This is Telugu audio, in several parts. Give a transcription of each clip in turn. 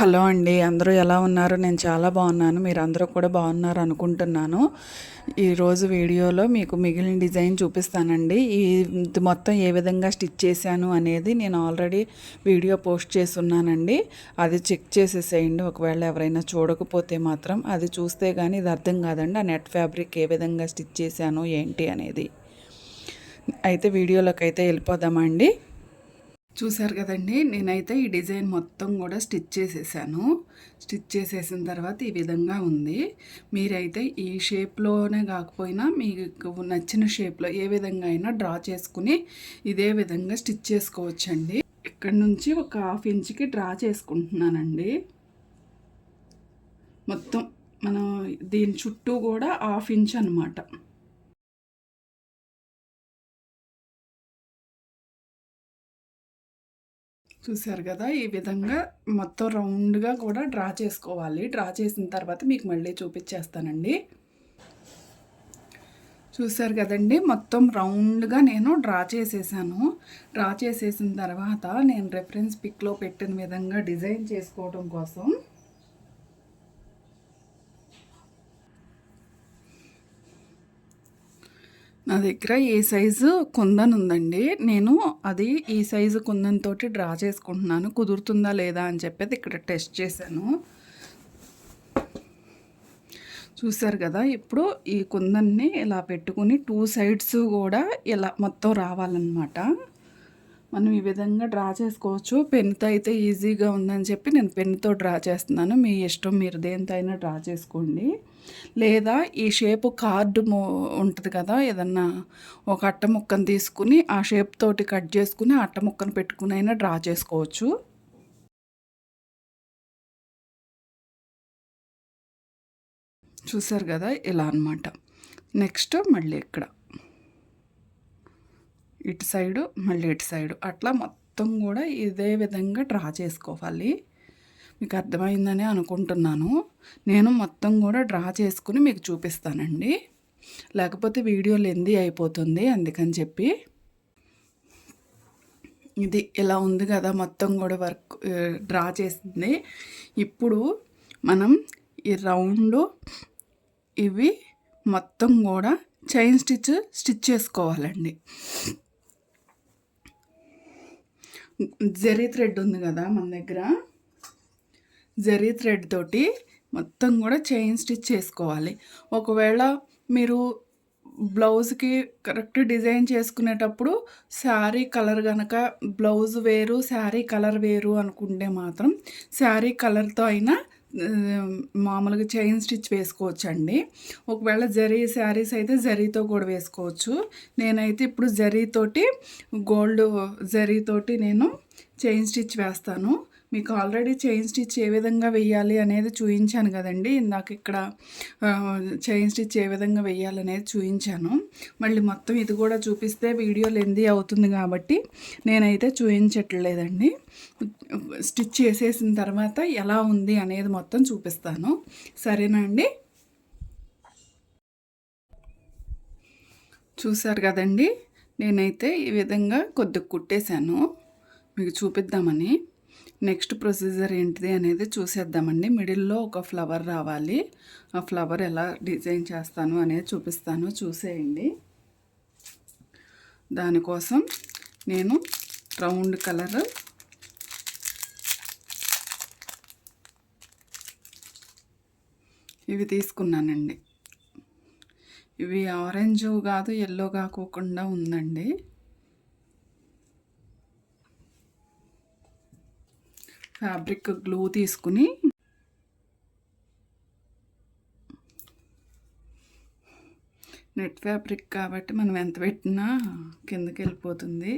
హలో అండి, అందరూ ఎలా ఉన్నారు? నేను చాలా బాగున్నాను. మీరందరూ కూడా బాగున్నారు అనుకుంటున్నాను. ఈరోజు వీడియోలో మీకు మిగిలిన డిజైన్ చూపిస్తానండి. ఇది మొత్తం ఏ విధంగా స్టిచ్ చేశాను అనేది నేను ఆల్రెడీ వీడియో పోస్ట్ చేస్తున్నానండి. అది చెక్ చేసేసేయండి. ఒకవేళ ఎవరైనా చూడకపోతే మాత్రం అది చూస్తే కానీ ఇది అర్థం కాదండి. ఆ నెట్ ఫ్యాబ్రిక్ ఏ విధంగా స్టిచ్ చేశాను ఏంటి అనేది. అయితే వీడియోలోకి అయితే వెళ్ళిపోదామండి. చూసారు కదండి, నేనైతే ఈ డిజైన్ మొత్తం కూడా స్టిచ్ చేసేసాను. స్టిచ్ చేసేసిన తర్వాత ఈ విధంగా ఉంది. మీరైతే ఈ షేప్లోనే కాకపోయినా మీకు నచ్చిన షేప్లో ఏ విధంగా అయినా డ్రా చేసుకుని ఇదే విధంగా స్టిచ్ చేసుకోవచ్చండి. ఇక్కడ నుంచి ఒక 1/2 ఇంచ్కి డ్రా చేసుకుంటున్నానండి. మొత్తం మనం దీని చుట్టూ కూడా 1/2 ఇంచ్ అనమాట. చూసారు కదా, ఈ విధంగా మొత్తం రౌండ్గా కూడా డ్రా చేసుకోవాలి. డ్రా చేసిన తర్వాత మీకు మళ్ళీ చూపించేస్తానండి. చూసారు కదండి, మొత్తం రౌండ్గా నేను డ్రా చేసేసాను. డ్రా చేసేసిన తర్వాత నేను రెఫరెన్స్ పిక్లో పెట్టిన విధంగా డిజైన్ చేసుకోవడం కోసం నా దగ్గర ఏ సైజు కుందన్ ఉందండి. నేను అది ఈ సైజు కుందన్తో డ్రా చేసుకుంటున్నాను. కుదురుతుందా లేదా అని చెప్పేది ఇక్కడ టెస్ట్ చేశాను. చూసారు కదా, ఇప్పుడు ఈ కుందన్ని ఇలా పెట్టుకుని 2 సైడ్స్ కూడా ఇలా మొత్తం రావాలన్నమాట. మనం ఈ విధంగా డ్రా చేసుకోవచ్చు. పెన్తో అయితే ఈజీగా ఉందని చెప్పి నేను పెన్తో డ్రా చేస్తున్నాను. మీ ఇష్టం, మీరు దేనితో అయినా డ్రా చేసుకోండి. లేదా ఈ షేపు కార్డు ఉంటుంది కదా, ఏదన్నా ఒక అట్ట ముక్కను తీసుకుని ఆ షేప్ తోటి కట్ చేసుకుని అట్ట ముక్కను పెట్టుకుని అయినా డ్రా చేసుకోవచ్చు. చూసారు కదా, ఇలా అన్నమాట. నెక్స్ట్ మళ్ళీ ఇక్కడ ఇటు సైడు మళ్ళీ ఇటు సైడు అట్లా మొత్తం కూడా ఇదే విధంగా డ్రా చేసుకోవాలి. మీకు అర్థమైందని అనుకుంటున్నాను. నేను మొత్తం కూడా డ్రా చేసుకుని మీకు చూపిస్తానండి, లేకపోతే వీడియో లెందీ అయిపోతుంది. అందుకని చెప్పి ఇది ఇలా ఉంది కదా, మొత్తం కూడా వర్క్ డ్రా చేసింది. ఇప్పుడు మనం ఈ రౌండ్ ఇవి మొత్తం కూడా చైన్ స్టిచ్ చేసుకోవాలండి. జరీ థ్రెడ్ ఉంది కదా మన దగ్గర, జరీ థ్రెడ్ తోటి మొత్తం కూడా చైన్ స్టిచ్ చేసుకోవాలి. ఒకవేళ మీరు బ్లౌజ్కి కరెక్ట్ డిజైన్ చేసుకునేటప్పుడు శారీ కలర్ కనుక బ్లౌజ్ వేరు శారీ కలర్ వేరు అనుకుంటే మాత్రం శారీ కలర్తో అయినా మామూలుగా చైన్ స్టిచ్ వేసుకోవచ్చండి. ఒకవేళ జరీ శారీస్ అయితే జరీతో కూడా వేసుకోవచ్చు. నేనైతే ఇప్పుడు జరీతోటి గోల్డ్ జరీతోటి నేను చైన్ స్టిచ్ వేస్తాను. మీకు ఆల్రెడీ చైన్ స్టిచ్ ఏ విధంగా వేయాలి అనేది చూపించాను కదండి. ఇందాక ఇక్కడ చైన్ స్టిచ్ ఏ విధంగా వేయాలనేది చూపించాను. మళ్ళీ మొత్తం ఇది కూడా చూపిస్తే వీడియో లెందీ అవుతుంది కాబట్టి నేనైతే చూపించట్లేదండి. స్టిచ్ చేసేసిన తర్వాత ఎలా ఉంది అనేది మొత్తం చూపిస్తాను. సరేనా అండి? చూసారు కదండి, నేనైతే ఈ విధంగా కొద్దిగా కుట్టేశాను మీకు చూపిద్దామని. నెక్స్ట్ ప్రొసీజర్ ఏంటిది అనేది చూసేద్దామండి. మిడిల్లో ఒక ఫ్లవర్ రావాలి. ఆ ఫ్లవర్ ఎలా డిజైన్ చేస్తాను అనేది చూపిస్తాను, చూసేయండి. దానికోసం నేను రౌండ్ కలర్ ఇవి తీసుకున్నానండి. ఇవి ఆరెంజ్ కాదు, ఎల్లో కాకోకుండా ఉందండి. ఫ్యాబ్రిక్ గ్లూ తీసుకుని నెట్ ఫ్యాబ్రిక్ కాబట్టి మనం ఎంత పెట్టినా కిందకి వెళ్ళిపోతుంది.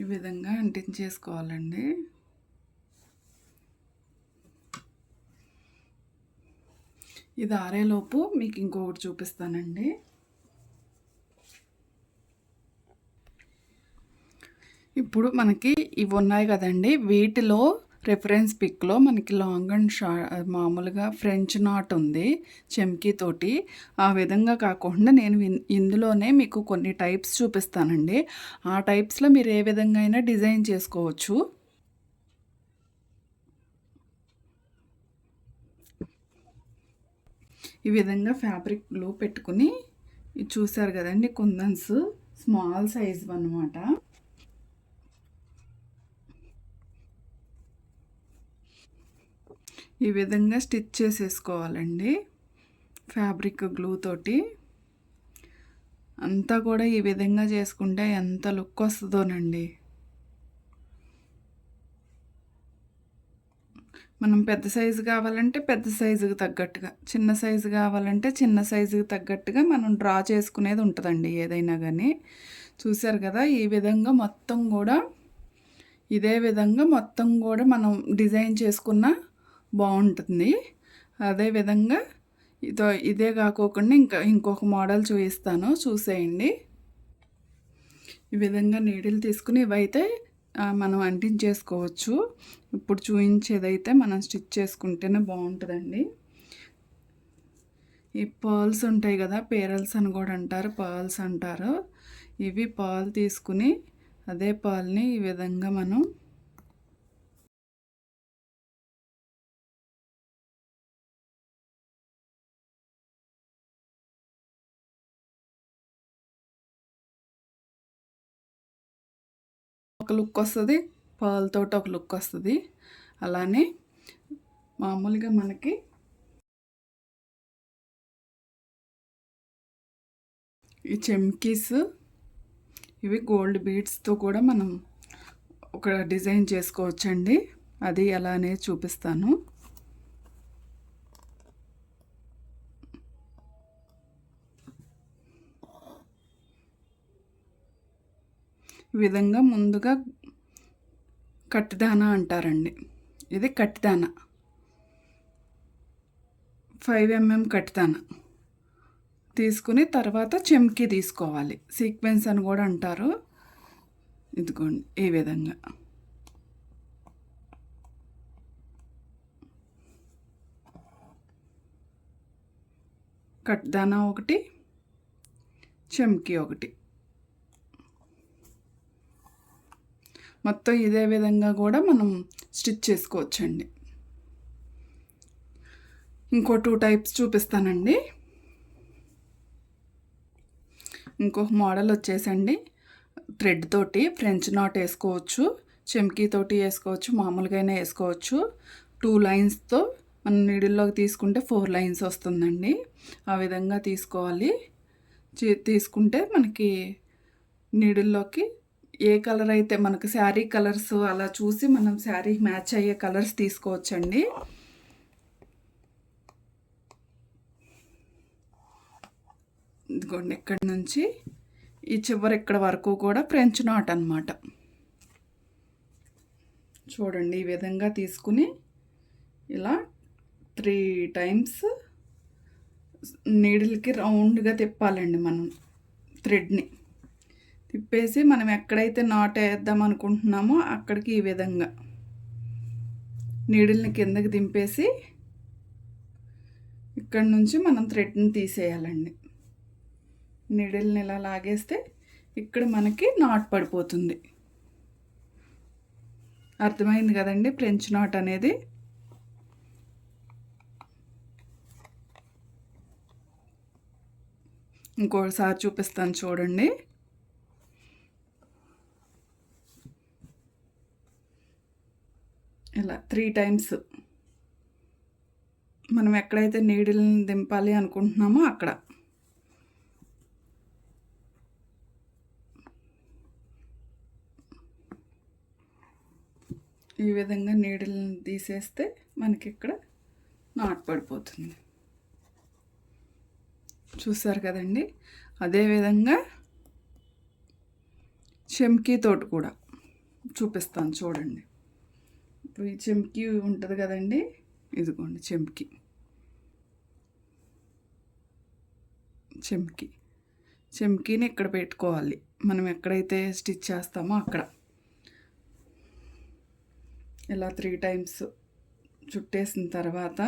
ఈ విధంగా అంటించేసుకోవాలండి. ఇది ఆరేలోపు మీకు ఇంకొకటి చూపిస్తానండి. ఇప్పుడు మనకి ఇవి ఉన్నాయి కదండి, వీటిలో రెఫరెన్స్ పిక్‌లో మనకి లాంగ్ అండ్ మామూలుగా ఫ్రెంచ్ నాట్ ఉంది చెమ్కీతోటి. ఆ విధంగా కాకుండా నేను ఇందులోనే మీకు కొన్ని టైప్స్ చూపిస్తానండి. ఆ టైప్స్‌లో మీరు ఏ విధంగా అయినా డిజైన్ చేసుకోవచ్చు. ఈ విధంగా ఫ్యాబ్రిక్ గ్లూ పెట్టుకుని ఇది చూసారు కదండీ కుందన్స్ స్మాల్ సైజ్‌వన్నమాట. ఈ విధంగా స్టిచ్ చేసేసుకోవాలండి ఫ్యాబ్రిక్ గ్లూ తోటి. అంతా కూడా ఈ విధంగా చేసుకుంటే ఎంత లుక్ వస్తుందోనండి. మనం పెద్ద సైజు కావాలంటే పెద్ద సైజుకి తగ్గట్టుగా, చిన్న సైజు కావాలంటే చిన్న సైజుకి తగ్గట్టుగా మనం డ్రా చేసుకునేది ఉంటుందండి ఏదైనా కానీ. చూసారు కదా ఈ విధంగా మొత్తం కూడా ఇదే విధంగా మొత్తం కూడా మనం డిజైన్ చేసుకున్న బాగుంటుంది. అదేవిధంగా ఇదే కాకోకుండా ఇంకొక మోడల్ చూపిస్తాను, చూసేయండి. ఈ విధంగా నీడిల్ తీసుకుని ఇవైతే మనం అంటించేసుకోవచ్చు. ఇప్పుడు చూపించేదైతే మనం స్టిచ్ చేసుకుంటేనే బాగుంటుందండి. ఈ పర్ల్స్ ఉంటాయి కదా, పేరల్స్ అని కూడా అంటారు, పర్ల్స్ అంటారు. ఇవి పర్ల్ తీసుకుని అదే పర్ల్ని ఈ విధంగా మనం ఒక లుక్ వస్తుంది, పర్ల్ తోటి ఒక లుక్ వస్తుంది. అలానే మామూలుగా మనకి ఈ చెమ్కీస్ ఇవి గోల్డ్ బీడ్స్తో కూడా మనం ఒక డిజైన్ చేసుకోవచ్చండి. అది అలానే చూపిస్తాను. ఈ విధంగా ముందుగా కట్టిదానా అంటారండి. ఇది కట్టిదానా 5 mm కట్టిదానా తీసుకుని తర్వాత చెమ్కీ తీసుకోవాలి. సీక్వెన్స్ అని కూడా అంటారు. ఇదిగోండి ఈ విధంగా కట్దానా ఒకటి, చెమ్కీ ఒకటి, మొత్తం ఇదే విధంగా కూడా మనం స్టిచ్ చేసుకోవచ్చండి. ఇంకో 2 టైప్స్ చూపిస్తానండి. ఇంకొక మోడల్ వచ్చేసండి థ్రెడ్ తోటి ఫ్రెంచ్ నాట్ వేసుకోవచ్చు, చెమ్కీ తోటి వేసుకోవచ్చు, మామూలుగానే వేసుకోవచ్చు. 2 లైన్స్తో మనం నీడిల్లోకి తీసుకుంటే 4 లైన్స్ వస్తుందండి. ఆ విధంగా తీసుకోవాలి. తీసుకుంటే మనకి నీడిల్లోకి ఏ కలర్ అయితే మనకు శారీ కలర్స్ అలా చూసి మనం శారీకి మ్యాచ్ అయ్యే కలర్స్ తీసుకోవచ్చండి. ఇదిగోండి ఇక్కడ నుంచి ఈ చివరి ఇక్కడ వరకు కూడా ఫ్రెంచ్ నాట్ అన్నమాట. చూడండి ఈ విధంగా తీసుకుని ఇలా 3 టైమ్స్ నీడిల్కి రౌండ్గా తిప్పాలండి. మనం థ్రెడ్ని తిప్పేసి మనం ఎక్కడైతే నాట్ వేద్దాం అనుకుంటున్నామో అక్కడికి ఈ విధంగా నీడిల్ని కిందకి దింపేసి ఇక్కడ నుంచి మనం థ్రెడ్ని తీసేయాలండి. నీడిల్ని ఇలా లాగేస్తే ఇక్కడ మనకి నాట్ పడిపోతుంది. అర్థమైంది కదండి ఫ్రెంచ్ నాట్ అనేది. ఇంకోసారి చూపిస్తాను చూడండి. ఇలా 3 టైమ్స్ మనం ఎక్కడైతే నీడిల్ని దింపాలి అనుకుంటున్నామో అక్కడ ఈ విధంగా నీడిల్ని తీసేస్తే మనకి ఇక్కడ నాట్ పడిపోతుంది. చూసారు కదండి. అదేవిధంగా చెమ్కీ తోటి కూడా చూపిస్తాను చూడండి. ఇప్పుడు ఈ చెమ్కీ ఉంటుంది కదండి, ఇదిగోండి చెమ్కీ చెమ్కీని ఇక్కడ పెట్టుకోవాలి. మనం ఎక్కడైతే స్టిచ్ చేస్తామో అక్కడ ఇలా 3 టైమ్స్ చుట్టేసిన తర్వాత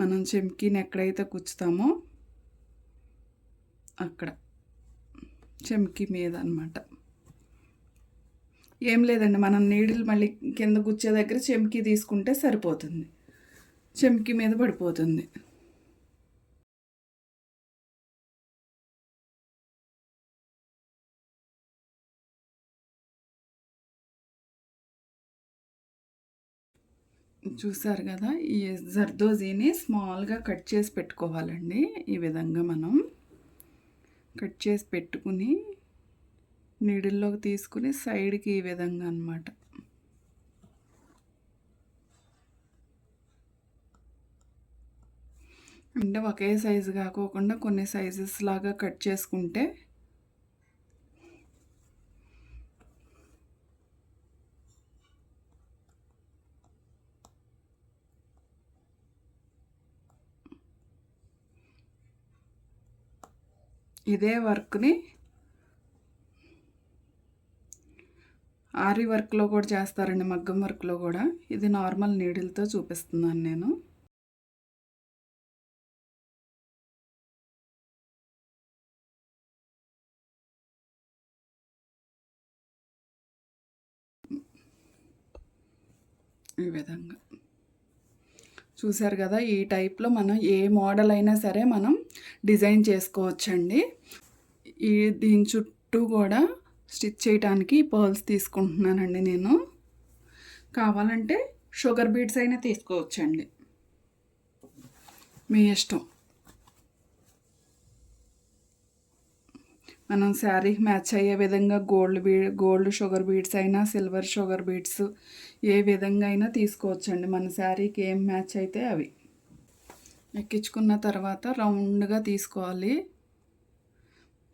మనం చెమ్కీని ఎక్కడైతే కుచ్చుతామో అక్కడ చెమ్కీ మీద అన్నమాట. ఏం లేదండి, మనం నీడిల్ మళ్ళీ కింద గుచ్చే దగ్గర చెమ్కీ తీసుకుంటే సరిపోతుంది, చెమ్కీ మీద పడిపోతుంది. చూసారు కదా, ఈ జర్దోజీని స్మాల్గా కట్ చేసి పెట్టుకోవాలండి. ఈ విధంగా మనం కట్ చేసి పెట్టుకుని నీడిల్లోకి తీసుకుని సైడ్కి ఈ విధంగా అన్నమాట. అంటే ఒకే సైజు కాకోకుండా కొన్ని సైజెస్ లాగా కట్ చేసుకుంటే ఇదే వర్క్ని ఆరి వర్క్లో కూడా చేస్తారండి, మగ్గం వర్క్లో కూడా. ఇది నార్మల్ నీడిల్తో చూపిస్తున్నాను నేను. ఈ విధంగా చూసారు కదా, ఈ టైప్లో మనం ఏ మోడల్ అయినా సరే మనం డిజైన్ చేసుకోవచ్చండి. దీని చుట్టూ కూడా స్టిచ్ చేయడానికి పర్ల్స్ తీసుకుంటున్నానండి నేను. కావాలంటే షుగర్ బీడ్స్ అయినా తీసుకోవచ్చండి, మీ ఇష్టం. మనం శారీకి మ్యాచ్ అయ్యే విధంగా గోల్డ్ షుగర్ బీడ్స్ అయినా సిల్వర్ షుగర్ బీడ్స్ ఏ విధంగా అయినా తీసుకోవచ్చండి, మన శారీకి ఏం మ్యాచ్ అయితే అవి. ఎక్కించుకున్న తర్వాత రౌండ్గా తీసుకోవాలి.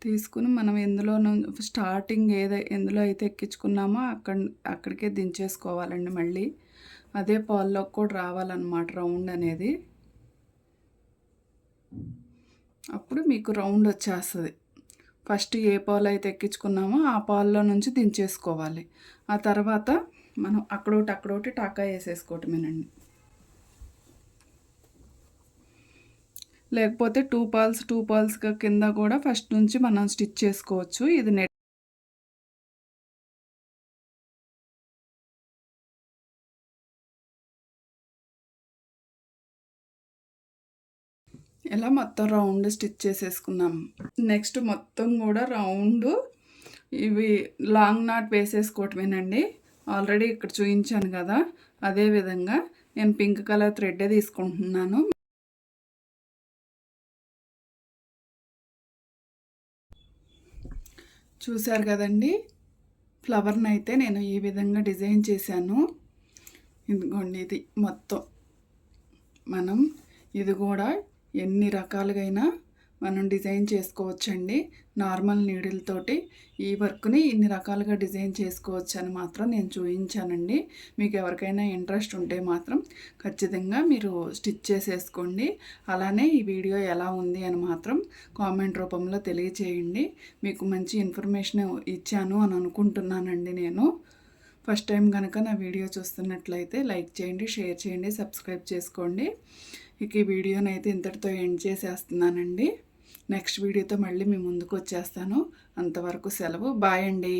తీసుకుని మనం ఎందులో స్టార్టింగ్ ఎందులో అయితే ఎక్కించుకున్నామో అక్కడికే దించేసుకోవాలండి. మళ్ళీ అదే పాల్లోకి కూడా రావాలన్నమాట రౌండ్ అనేది. అప్పుడు మీకు రౌండ్ వచ్చేస్తుంది. ఫస్ట్ ఏ పాలు అయితే ఎక్కించుకున్నామో ఆ పాల్లో నుంచి దించేసుకోవాలి. ఆ తర్వాత మనం అక్కడోటి టాకా వేసేసుకోవటమేనండి. లేకపోతే 2 పాల్స్ కింద కూడా ఫస్ట్ నుంచి మనం స్టిచ్ చేసుకోవచ్చు. ఇది నెట్ ఇలా మొత్తం రౌండ్ స్టిచ్ చేసేసుకున్నాం. నెక్స్ట్ మొత్తం కూడా రౌండ్ ఇవి లాంగ్ నాట్ వేసేసుకోవటమేనండి. ఆల్రెడీ ఇక్కడ చూపించాను కదా, అదే విధంగా నేను పింక్ కలర్ థ్రెడ్డే తీసుకుంటున్నాను. చూసారు కదండి, ఫ్లవర్ని అయితే నేను ఈ విధంగా డిజైన్ చేశాను. ఇదిగోండి, ఇది మొత్తం మనం ఇది కూడా ఎన్ని రకాలుగైనా మనం డిజైన్ చేసుకోవచ్చండి. నార్మల్ నీడిల్ తోటి ఈ వర్క్ని ఇన్ని రకాలుగా డిజైన్ చేసుకోవచ్చు అని మాత్రం నేను చూపించానండి. మీకు ఎవరికైనా ఇంట్రెస్ట్ ఉంటే మాత్రం ఖచ్చితంగా మీరు స్టిచ్ చేసేసుకోండి. అలానే ఈ వీడియో ఎలా ఉంది అని మాత్రం కామెంట్ రూపంలో తెలియచేయండి. మీకు మంచి ఇన్ఫర్మేషన్ ఇచ్చాను అని అనుకుంటున్నానండి నేను. ఫస్ట్ టైం కనుక నా వీడియో చూస్తున్నట్లయితే లైక్ చేయండి, షేర్ చేయండి, సబ్స్క్రైబ్ చేసుకోండి. ఇక ఈ వీడియోని అయితే ఇంతటితో ఎండ్ చేసేస్తున్నానండి. నెక్స్ట్ వీడియోతో మళ్ళీ మీ ముందుకు వచ్చేస్తాను. అంతవరకు సెలవు. బాయ్ అండి.